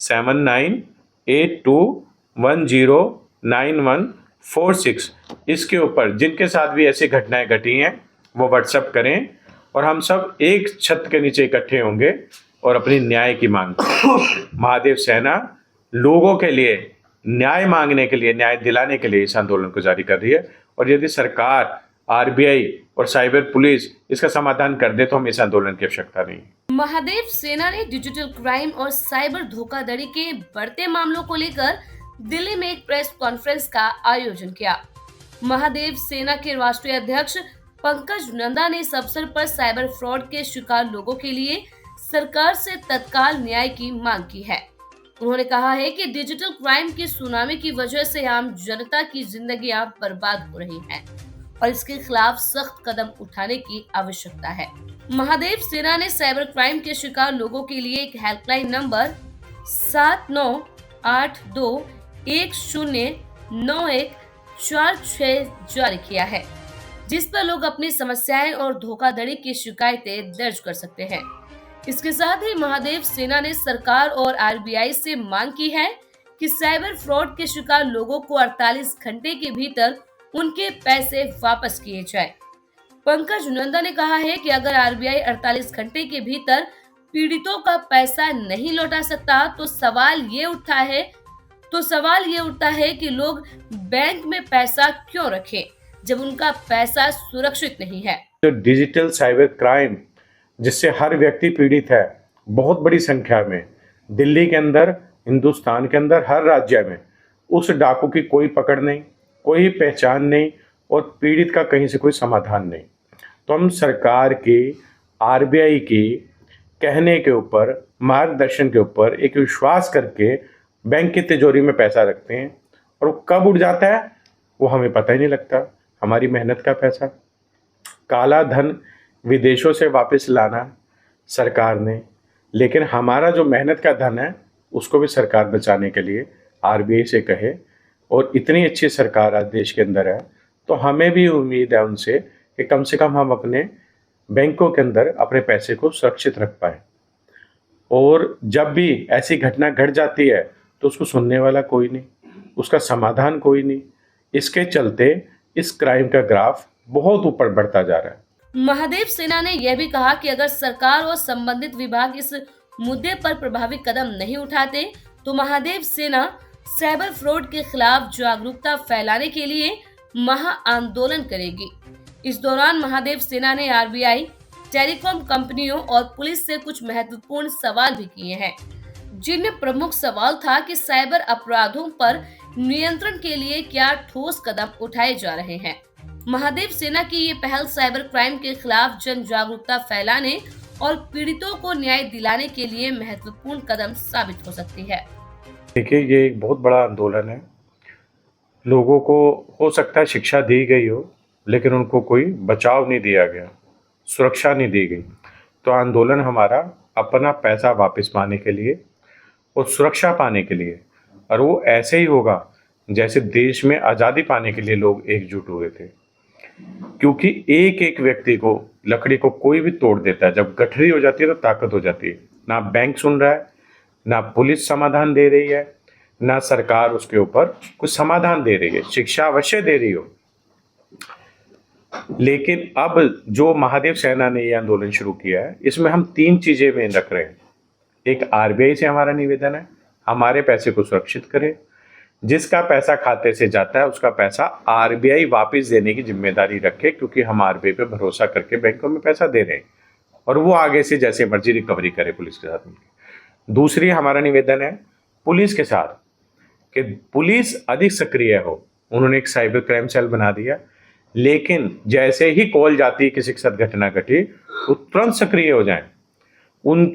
7982109146। इसके ऊपर जिनके साथ भी ऐसी घटनाएं घटी हैं वो व्हाट्सएप करें और हम सब एक छत के नीचे इकट्ठे होंगे और अपनी न्याय की मांग करें। महादेव सेना लोगों के लिए न्याय मांगने के लिए, न्याय दिलाने के लिए इस आंदोलन को जारी कर रही है। और यदि सरकार, आरबीआई और साइबर पुलिस इसका समाधान कर दे तो हम इस आंदोलन की आवश्यकता नहीं। महादेव सेना ने डिजिटल क्राइम और साइबर धोखाधड़ी के बढ़ते मामलों को लेकर दिल्ली में एक प्रेस कॉन्फ्रेंस का आयोजन किया। महादेव सेना के राष्ट्रीय अध्यक्ष पंकज नंदा ने इस अवसर पर साइबर फ्रॉड के शिकार लोगों के लिए सरकार से तत्काल न्याय की मांग की है। उन्होंने कहा है कि डिजिटल क्राइम की सुनामी की वजह से आम जनता की जिंदगियां बर्बाद हो रही हैं और इसके खिलाफ सख्त कदम उठाने की आवश्यकता है। महादेव सेना ने साइबर क्राइम के शिकार लोगों के लिए एक हेल्पलाइन नंबर 7982109146 जारी किया है, जिस पर लोग अपनी समस्याएं और धोखाधड़ी की शिकायतें दर्ज कर सकते हैं। इसके साथ ही महादेव सेना ने सरकार और आरबीआई से मांग की है कि साइबर फ्रॉड के शिकार लोगों को 48 घंटे के भीतर उनके पैसे वापस किए जाए। पंकज नंदा ने कहा है कि अगर आरबीआई 48 घंटे के भीतर पीड़ितों का पैसा नहीं लौटा सकता तो सवाल ये उठता है कि लोग बैंक में पैसा क्यों रखें जब उनका पैसा सुरक्षित नहीं है। जो डिजिटल साइबर क्राइम जिससे हर व्यक्ति पीड़ित है, बहुत बड़ी संख्या में, दिल्ली के अंदर, हिंदुस्तान के अंदर, हर राज्य में, उस डाकू की कोई पकड़ नहीं, कोई पहचान नहीं और पीड़ित का कहीं से कोई समाधान नहीं। तो हम सरकार की, आरबीआई की कहने के ऊपर, मार्गदर्शन के ऊपर एक विश्वास करके बैंक की तिजोरी में पैसा रखते हैं और वो कब उड़ जाता है वो हमें पता ही नहीं लगता। हमारी मेहनत का पैसा, काला धन विदेशों से वापस लाना सरकार ने, लेकिन हमारा जो मेहनत का धन है उसको भी सरकार बचाने के लिए आरबीआई से कहे। और इतनी अच्छी सरकार आज देश के अंदर है तो हमें भी उम्मीद है उनसे कि कम से कम हम अपने बैंकों के अंदर अपने पैसे को सुरक्षित रख पाए। और जब भी ऐसी घटना घट जाती है तो उसको सुनने वाला कोई नहीं, उसका समाधान कोई नहीं। इसके चलते इस क्राइम का ग्राफ बहुत ऊपर बढ़ता जा रहा है। महादेव सेना ने यह भी कहा कि अगर सरकार और संबंधित विभाग इस मुद्दे पर प्रभावी कदम नहीं उठाते तो महादेव सेना साइबर फ्रॉड के खिलाफ जागरूकता फैलाने के लिए महा आंदोलन करेगी। इस दौरान महादेव सेना ने आरबीआई, टेलीकॉम कंपनियों और पुलिस से कुछ महत्वपूर्ण सवाल भी किए हैं, जिनमें प्रमुख सवाल था कि साइबर अपराधों पर नियंत्रण के लिए क्या ठोस कदम उठाए जा रहे हैं। महादेव सेना की ये पहल साइबर क्राइम के खिलाफ जन जागरूकता फैलाने और पीड़ितों को न्याय दिलाने के लिए महत्वपूर्ण कदम साबित हो सकती है। देखिए, ये एक बहुत बड़ा आंदोलन है। लोगों को हो सकता है शिक्षा दी गई हो लेकिन उनको कोई बचाव नहीं दिया गया, सुरक्षा नहीं दी गई। तो आंदोलन हमारा अपना पैसा वापस पाने के लिए और सुरक्षा पाने के लिए, और वो ऐसे ही होगा जैसे देश में आज़ादी पाने के लिए लोग एकजुट हुए थे। क्योंकि एक एक व्यक्ति को, लकड़ी को कोई भी तोड़ देता है। जब गठरी हो जाती है तो ताकत हो जाती है। ना बैंक सुन रहा है, ना पुलिस समाधान दे रही है, ना सरकार उसके ऊपर कुछ समाधान दे रही है। शिक्षा अवश्य दे रही हो, लेकिन अब जो महादेव सेना ने ये आंदोलन शुरू किया है इसमें हम 3 चीजें में रख रहे हैं। एक, आरबीआई से हमारा निवेदन है हमारे पैसे को सुरक्षित करे। जिसका पैसा खाते से जाता है उसका पैसा आरबीआई वापस देने की जिम्मेदारी रखे, क्योंकि हम आरबीआई पे भरोसा करके बैंकों में पैसा दे रहे हैं और वो आगे से जैसे मर्जी रिकवरी करे पुलिस के साथ मिलकर। दूसरी, हमारा निवेदन है पुलिस के साथ कि पुलिस अधिक सक्रिय हो। उन्होंने एक साइबर क्राइम सेल बना दिया, लेकिन जैसे ही कॉल जाती है किसी के साथ घटना घटी वो तुरंत सक्रिय हो जाए। उन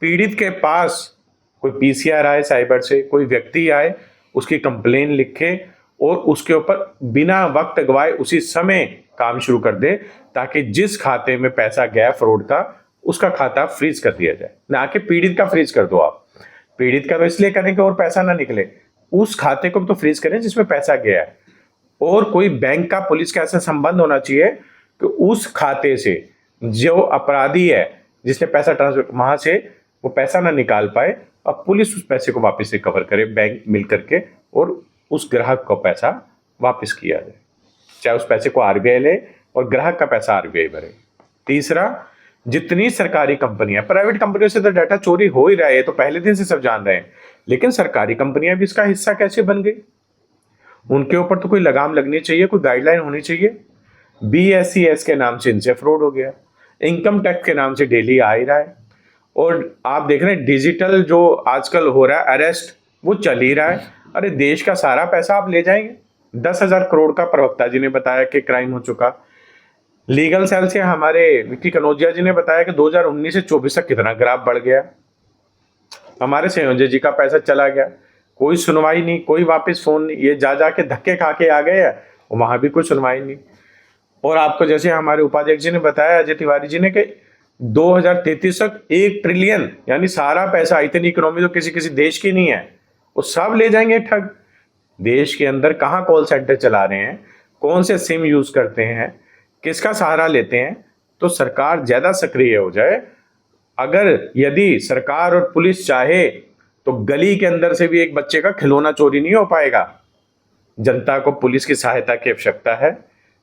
पीड़ित के पास कोई पीसीआर आए साइबर से, कोई व्यक्ति आए, उसकी कंप्लेन लिखे और उसके ऊपर बिना वक्त गवाए उसी समय काम शुरू कर दे, ताकि जिस खाते में पैसा गया फ्रॉड का उसका खाता फ्रीज कर दिया जाए। ना कि पीड़ित का फ्रीज कर दो आप। पीड़ित का तो इसलिए करें कि और पैसा ना निकले, उस खाते को तो फ्रीज करें जिसमें पैसा गया है। और कोई बैंक का पुलिस का ऐसा संबंध होना चाहिए कि उस खाते से जो अपराधी है जिसने पैसा ट्रांसफर, वहां से वो पैसा ना निकाल पाए और पुलिस उस पैसे को वापस रिकवर करे बैंक मिल करके, और उस ग्राहक को पैसा वापस किया जाए, चाहे उस पैसे को आरबीआई ले और ग्राहक का पैसा आरबीआई भरे। तीसरा, जितनी सरकारी कंपनियां, प्राइवेट कंपनियों से तो डाटा चोरी हो ही रहा है, ये तो पहले दिन से सब जान रहे हैं, लेकिन सरकारी कंपनियां भी इसका हिस्सा कैसे बन गई? उनके ऊपर तो कोई लगाम लगनी चाहिए, कोई गाइडलाइन होनी चाहिए। BSES के नाम से इनसे फ्रॉड हो गया, इनकम टैक्स के नाम से डेली आ ही रहा है, और आप देख रहे हैं डिजिटल जो आजकल हो रहा है अरेस्ट, वो चल ही रहा है। अरे देश का सारा पैसा आप ले जाएंगे। 10,000 करोड़ का प्रवक्ता जी ने बताया कि क्राइम हो चुका। लीगल सेल से हमारे विक्की कनौजिया जी ने बताया कि 2019 से 24 तक कितना ग्राफ बढ़ गया। हमारे संयोजक जी का पैसा चला गया, कोई सुनवाई नहीं, कोई वापस फोन नहीं, ये जा के धक्के खा के आ गए हैं, वहां भी कोई सुनवाई नहीं। और आपको जैसे हमारे उपाध्यक्ष जी ने बताया, अजय तिवारी जी ने, कि 2033 तक 1 ट्रिलियन, यानी सारा पैसा, इतनी इकोनॉमी तो किसी किसी देश की नहीं है, वो सब ले जाएंगे ठग। देश के अंदर कहाँ कॉल सेंटर चला रहे हैं, कौन से सिम यूज करते हैं, किसका सहारा लेते हैं? तो सरकार ज्यादा सक्रिय हो जाए। अगर यदि सरकार और पुलिस चाहे तो गली के अंदर से भी एक बच्चे का खिलौना चोरी नहीं हो पाएगा। जनता को पुलिस की सहायता की आवश्यकता है,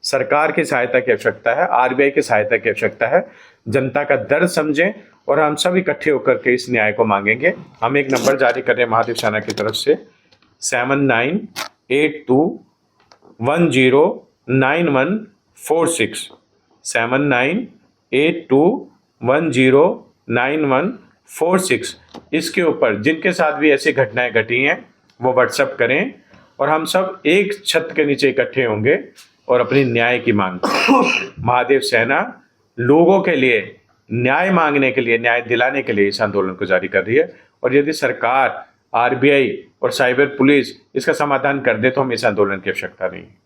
सरकार की सहायता की आवश्यकता है, आरबीआई की सहायता की आवश्यकता है। जनता का दर्द समझें और हम सब इकट्ठे होकर के इस न्याय को मांगेंगे। हम एक नंबर जारी कर रहे हैं महादेव सेना की तरफ से, 7982109146, 7982109146। इसके ऊपर जिनके साथ भी ऐसी घटनाएं घटी हैं वो व्हाट्सएप करें, और हम सब एक छत के नीचे इकट्ठे होंगे और अपनी न्याय की मांग करें। महादेव सेना लोगों के लिए न्याय मांगने के लिए, न्याय दिलाने के लिए इस आंदोलन को जारी कर रही है। और यदि सरकार, आरबीआई और साइबर पुलिस इसका समाधान कर दे तो हम इस आंदोलन की आवश्यकता नहीं है।